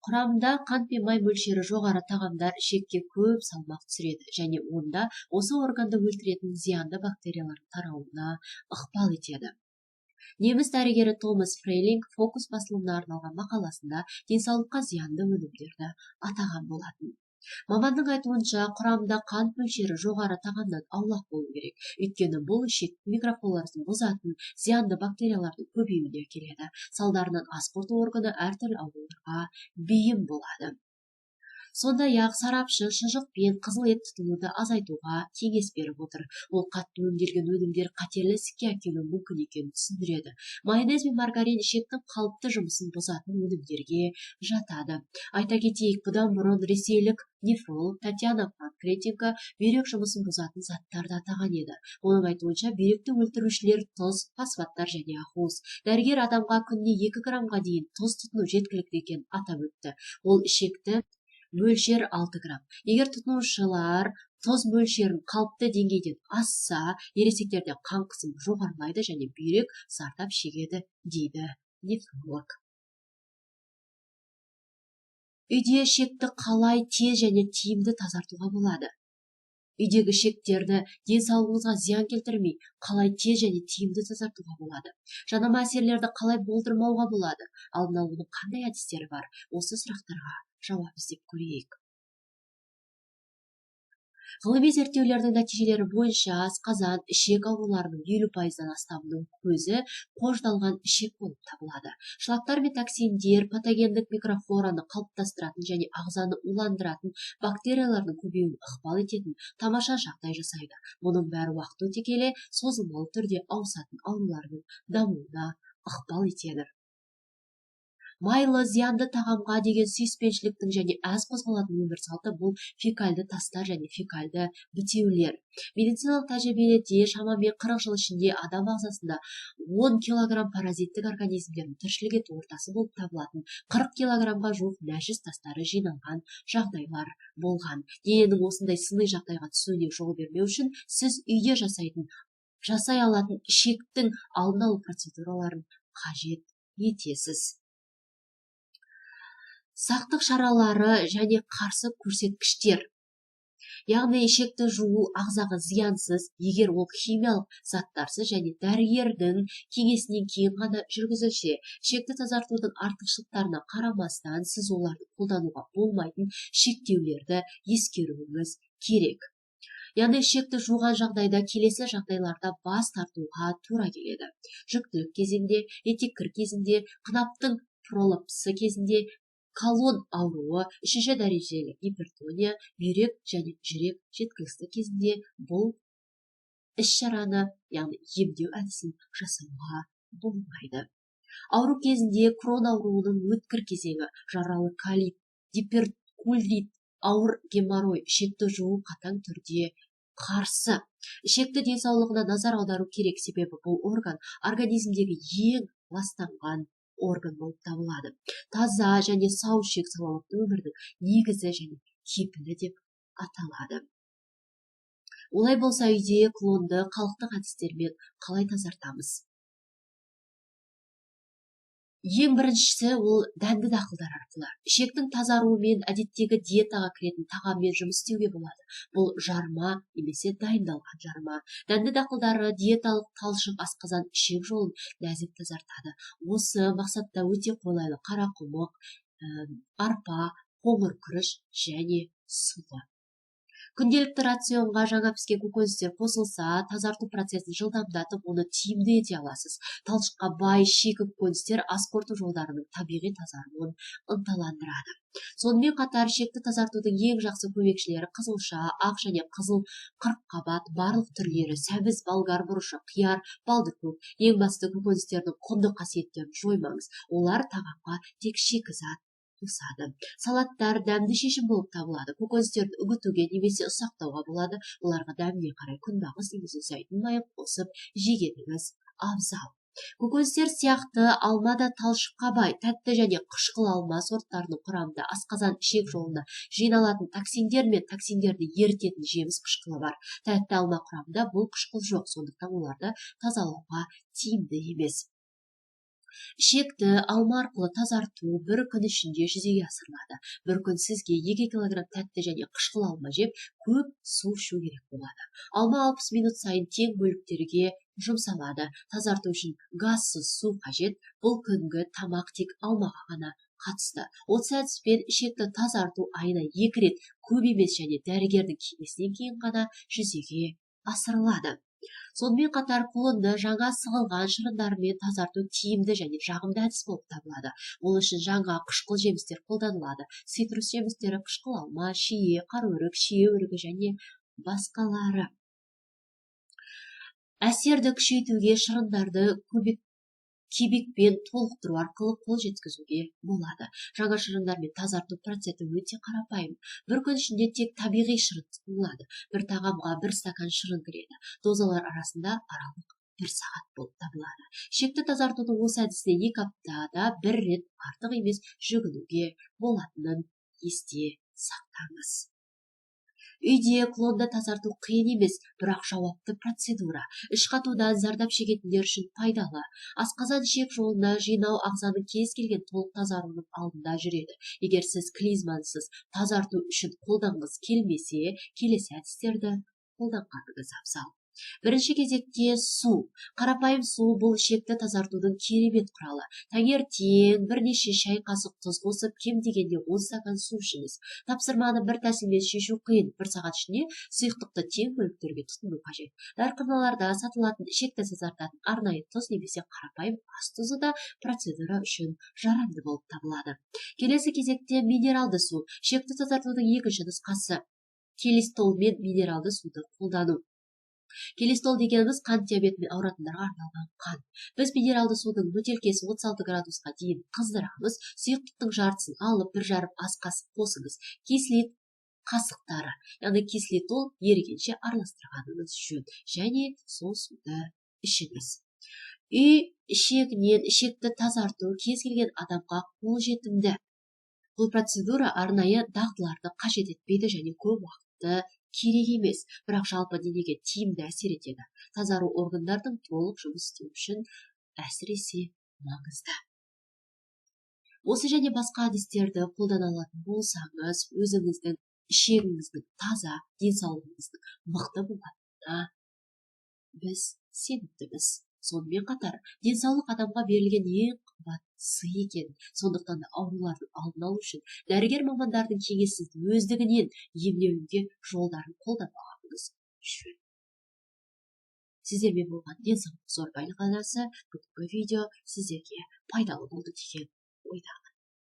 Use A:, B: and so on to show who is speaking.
A: Құрамында қант пен май мөлшері жоғары тағамдар ішекке көп салмақ түсіреді және онда осы органды өлтіретін зиянды бактериялардың тарауына ықпал етеді. Неміс дәрігері Томас Фрейлинг Фокус басылымына арналған мақаласында денсаулыққа зиянды өнімдерді атаған болатын. Маманның айтуынша, құрамында қант мөлшері жоғары тағамнан аулақ болу керек, өйткені бұл ішек микрофлорасын бұзатын зиянды бактериялардың көбеюіне әкеледі. Салдарынан ас қорыту органы әртүрлі ауруларға бейім болады. Сондай-ақ сарапшы шұжық пен қызыл ет тұтынуды азайтуға кеңес беріп отыр. Ол қатты өңделген өнімдер қатерлі ісікке әкелуі мүмкін екенін түсіндіреді. Майонез бен маргарин ішектің қалыпты жұмысын бұзатын өнімдерге жатады. Айта кетейік, бұдан бұрын ресейлік нефролог Татьяна Панкретенко бүйрек жұмысын бұзатын заттарды атаған еді. Оның айтуынша, бүйректі өлтірушілер тұз, фосфаттар және ақуыз. Дәрігер адамға күніне 2 граммға дейін тұз тұтыну жеткілікті екенін атап өтті. Ол ішекті мөлшер 6 грамм. Егер тұтынушылар тұз мөлшерін қалыпты деңгейден асса, ересектерде қан қысымы жоғарылайды және бүйрек зардап шегеді, дейді нефролог. Үйде ішекті қалай тез және тиімді тазартуға болады? Үйдегі ішектерді денсаулығыңызға зиян келтірмей, қалай тез және тиімді тазартуға болады? Жанама әсерлерді қалай болдырмауға болады? Алдын алудың қандай әдістері бар? Осы сұрақтарға жауап іздеп көрейік. Ғылыми зерттеулердің нәтижелері бойынша асқазан ішек ауруларының 50%-дан астамының көзі қождалған ішек болып табылады. Шлактар мен токсиндер патогендік микрофлораны қалыптастыратын және ағзаны уландыратын бактериялардың көбеюін ықпал ететін тамаша жағдай жасайды. Мұның бәрі уақыт өте келе созылмалы түрде ауысатын аурулардың дамуына ықпал етеді. Майлы, зиянды тағамға деген сүйіспеншіліктің және аз қозғалатын өмір салты бұл фекальды тастар және фекальды бітеулер. Медициналық тәжірибеде шамамен 40 жыл ішінде адам ағзасында 10 килограмм паразиттік организмдердің тіршілік ету ортасы болып табылатын 40 килограммға жуық нәжіс тастары жиналған жағдайлар болған. Дененің осындай сыни жағдайға түсуіне жол бермеу үшін сіз үйде жасай алатын ішектің алдын алу процедураларын қажет етесіз. Сақтық шаралары және қарсы көрсеткіштер. Яғни ішекті жуу ағзаға зиянсыз, егер ол химиялық заттарсыз және дәрігердің кеңесінен кейін ғана жүргізілсе. Ішекті тазартудың артықшылықтарына қарамастан, сіз оларды қолдануға болмайтын шектеулерді ескеруіңіз керек. Яғни ішекті жуған жағдайда келесі жағдайларда бас тартуға тура келеді. Жүктілік кезінде, етеккір кезінде, қынаптың пролапсы кезінде, колон ауруы, 3-ші дәрежелі гипертония, бүйрек және жүрек жеткіліксіз кезінде бұл іс-шараны, яғни емдеу әдісін жасауға болмайды. Ауру кезінде крон ауруының өткір кезеңі, жаралы колит, гиперкулит, ауыр геморрой, ішекті жуу қатаң түрде қарсы. Ішекті денсаулығына назар аудару керек, себебі бұл орган организмдегі ең ластанған орган болып табылады. Таза және сау ішек салауатты өмірдің негізі және кепілі деп аталады. Олай болса, үйде клонды халықтық әдістермен қалай тазартамыз? Ең біріншісі ол дәнді дақылдар арқылы. Ішектің тазаруымен әдеттегі диетаға кіретін тағаммен жұмыс істеуге болады. Бұл жарма немесе дайындалған жарма. Дәнді дақылдары диеталық талшық асқазан ішек жолын нәзік тазартады. Осы мақсатта өте қолайлы қарақұмық, арпа, қоңыр күріш және сұлы. Күнделікті рационға жаңа піскен көкөністер қосылса, тазарту процесін жылдамдатып, оны тиімді ете аласыз. Талшыққа бай шикі көкөністер ас қорыту жолдарының табиғи тазаруын ынталандырады. Сонымен қатар ішекті тазартудың ең жақсы көмекшілері қызылша, ақ және қызыл қырыққабат, барлық түрлері, сәбіз, болгар бұрышы, қияр, балдыкөк. Ең басты көкөністердің құнды қасиеттерін жоймаңыз. Олар тағамға тек шикізат қосады. Салаттар дәмді шешім болып табылады. Көкөністерді үгітуге немесе ұсақтауға болады. Оларға дәміне қарай күнбағыс немесе зәйтүн майын қосып жегеніңіз абзал. Көкөністер сияқты алма да талшыққа бай, тәтті және қышқыл алма сорттарының құрамында асқазан ішек жолына жиналатын токсиндер мен токсиндерді ерітетін жеміс қышқылы бар. Тәтті алма құрамында бұл қышқыл жоқ, сондықтан оларды тазалауға тиімді емес. Ішекті алма арқылы тазарту бір күн ішінде жүзеге асырылады. Bir күн сізге 2 килограмм тәтті және қышқыл алма жеп, көп су ішу керек болады. Алма 60 минут сайын тең бөліктерге жұмсалады. Тазарту үшін газсыз су қажет. Бұл күнгі тамақ тек алмаға ғана қатысты. Осы әдіспен ішекті тазарту айына 2 рет, көп емес және дәрігердің кеңесінен кейін ғана жүзеге асырылады. Сонымен қатар құлынды жаңа сығылған шырындармен тазарту тиімді және жағымды әдіс болып табылады. Ол үшін жаңа қышқыл жемістер қолданылады. Цитрус жемістері, қышқыл алма, шие, қараөрік, шие өрігі және басқалары. Әсерді күшейтуге шырындарды кебекпен толықтыру арқылы қол жеткізуге болады. Жаңа шырындармен тазарту процесі өте қарапайым. Bir күн ішінде тек табиғи шырын тұтынылады. Bir тағамға 1 стакан шырын кіреді. Дозалар арасында аралық 1 сағат болып табылады. Ішекті тазартудың осы әдісіне 2 аптада 1 рет артық емес жүгінуге болатынын есте сақтаңыз. Үйде клонды тазарту қиын емес, бірақ жауапты процедура. Іш қатудан зардап шегетіндер үшін пайдалы. Асқазан ішек жолына жинау ағзаның кез келген толық тазаруының алдында жүреді. Егер сіз клизмансыз тазарту үшін қолданғыңыз келмесе, келесі әдістерді қолданғаныңыз абзал. Бірінші кезекте су. Қарапайым су бұл ішекті тазартудың керемет құралы. Таңертең бірнеше шай қасық тұз қосып, кем дегенде 10 стакан су ішіңіз. Тапсырманы бір тәсілмен шешу қиын. 1 сағат ішінде сұйықтықты тең бөліктерге тұтыну қажет. Дәріханаларда сатылатын ішекті тазартатын арнайы тұз немесе қарапайым ас тұзы да процедура үшін жарамды болып табылады. Келесі кезекте минералды су. Ішекті тазартудың екінші нұсқасы. Келистол мен минералды суды қолдану. Келистол дегеніміз қант диабетімен ауыратындарға арналған қан. Біз минералды судың бөтелкесін 36 градусқа дейін қыздырамыз. Сұйықтықтың жартысын алып 1,5 ас қасық қосыңыз. Кислит қасықтары, яғни кислитол ерігенше араластырғаныңыз жөн және сол суды ішіңіз. Үй ішегінен ішекті тазарту кез келген адамға қолжетімді. Бұл процедура арнайы дағдыларды қажет етпейді және көп уақытты керек емес, бірақ жалпы денеге тиімді әсер етеді. Тазару органдардың толық жұмыс істеу үшін әсіресе маңызды. Осы және басқа әдістерді қолдана алатын болсаңыз, өзіңіздің ішегіңіздің таза, денсаулығыңыздың мықты болатынына біз сенімдіміз. Сонымен қатар, денсаулық адамға берілген ең қымбат сый екен. Сондықтан да аурулардың алдын алу үшін дәрігер мамандардың кеңесін өздігінен емдеуге жолдарын қолданбағаныңыз жөн. Сіздермен болған денсаулық зор байлық анасы, бүгінгі видео сіздерге пайдалы болды деген ойдамын.